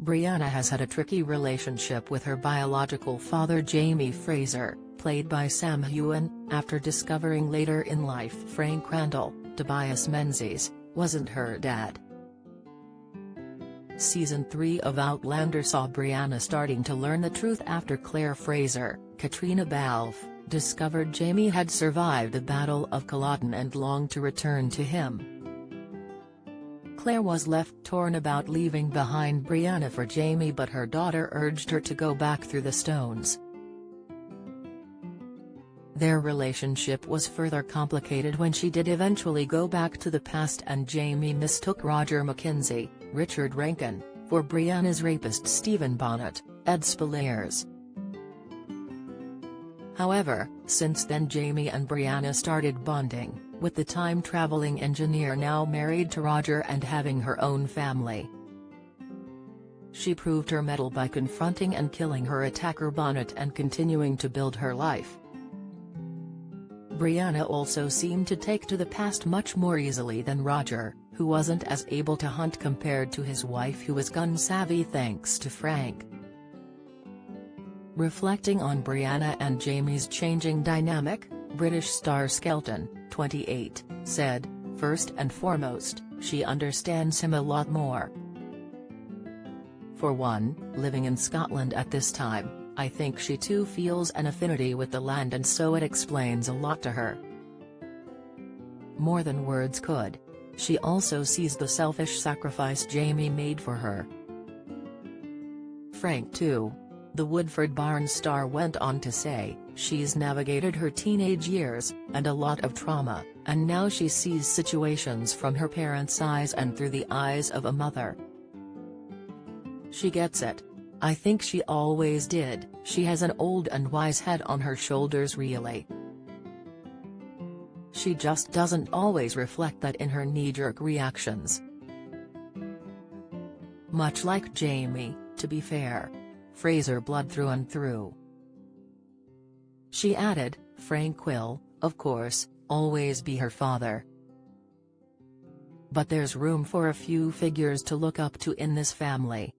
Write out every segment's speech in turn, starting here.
Brianna has had a tricky relationship with her biological father Jamie Fraser, played by Sam Heughan, after discovering later in life Frank Randall, Tobias Menzies, wasn't her dad. Season 3 of Outlander saw Brianna starting to learn the truth after Claire Fraser, Katrina Balfe, discovered Jamie had survived the Battle of Culloden and longed to return to him. Claire was left torn about leaving behind Brianna for Jamie, but her daughter urged her to go back through the stones. Their relationship was further complicated when she did eventually go back to the past and Jamie mistook Roger Mackenzie, Richard Rankin, for Brianna's rapist Stephen Bonnet, Ed Spillers. However, since then Jamie and Brianna started bonding, with the time-traveling engineer now married to Roger and having her own family. She proved her mettle by confronting and killing her attacker Bonnet and continuing to build her life. Brianna also seemed to take to the past much more easily than Roger, who wasn't as able to hunt compared to his wife who was gun-savvy thanks to Frank. Reflecting on Brianna and Jamie's changing dynamic, British star Skelton, 28, said, "First and foremost, she understands him a lot more. For one, living in Scotland at this time, I think she too feels an affinity with the land, and so it explains a lot to her. More than words could. She also sees the selfish sacrifice Jamie made for her. Frank too." The Woodford Barnes star went on to say, "She's navigated her teenage years, and a lot of trauma, and now she sees situations from her parents' eyes and through the eyes of a mother. She gets it. I think she always did. She has an old and wise head on her shoulders really. She just doesn't always reflect that in her knee-jerk reactions. Much like Jamie, to be fair. Fraser blood through and through." She added, "Frank will, of course, always be her father. But there's room for a few figures to look up to in this family.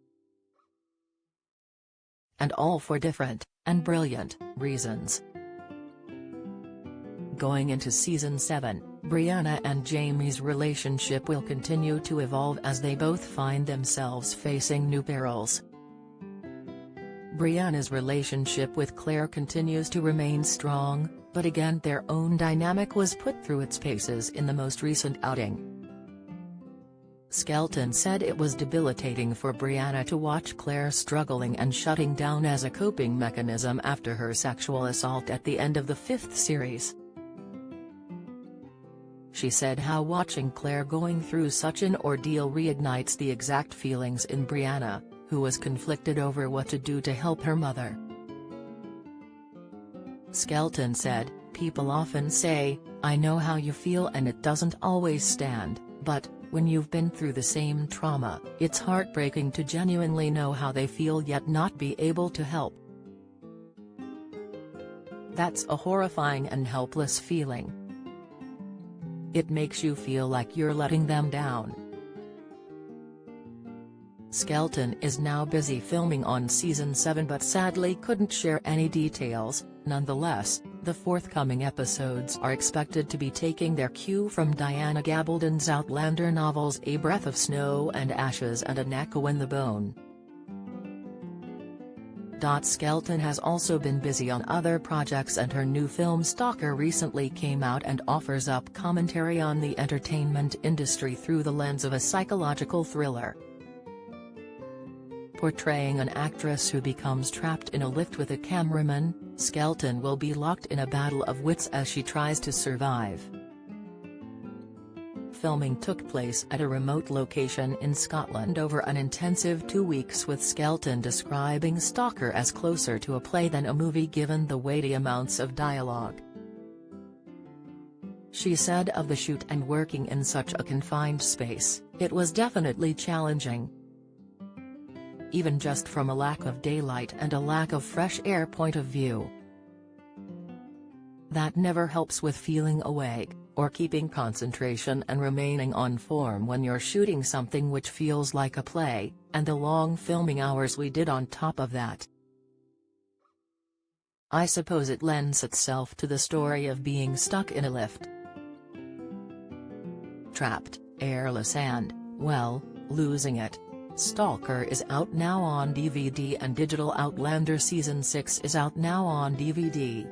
And all for different, and brilliant, reasons." Going into Season 7, Brianna and Jamie's relationship will continue to evolve as they both find themselves facing new perils. Brianna's relationship with Claire continues to remain strong, but again their own dynamic was put through its paces in the most recent outing. Skelton said it was debilitating for Brianna to watch Claire struggling and shutting down as a coping mechanism after her sexual assault at the end of the 5th series. She said how watching Claire going through such an ordeal reignites the exact feelings in Brianna, who was conflicted over what to do to help her mother. Skelton said, "People often say, 'I know how you feel,' and it doesn't always stand, but, when you've been through the same trauma, it's heartbreaking to genuinely know how they feel yet not be able to help. That's a horrifying and helpless feeling. It makes you feel like you're letting them down." Skelton is now busy filming on Season 7 but sadly couldn't share any details. Nonetheless, the forthcoming episodes are expected to be taking their cue from Diana Gabaldon's Outlander novels A Breath of Snow and Ashes and An Echo in the Bone. Skelton has also been busy on other projects, and her new film Stalker recently came out and offers up commentary on the entertainment industry through the lens of a psychological thriller. Portraying an actress who becomes trapped in a lift with a cameraman, Skelton will be locked in a battle of wits as she tries to survive. Filming took place at a remote location in Scotland over an intensive 2 weeks, with Skelton describing Stalker as closer to a play than a movie given the weighty amounts of dialogue. She said of the shoot and working in such a confined space, "It was definitely challenging. Even just from a lack of daylight and a lack of fresh air point of view. That never helps with feeling awake, or keeping concentration and remaining on form when you're shooting something which feels like a play, and the long filming hours we did on top of that. I suppose it lends itself to the story of being stuck in a lift. Trapped, airless and, well, losing it. Stalker is out now on DVD and digital. Outlander Season 6 is out now on DVD.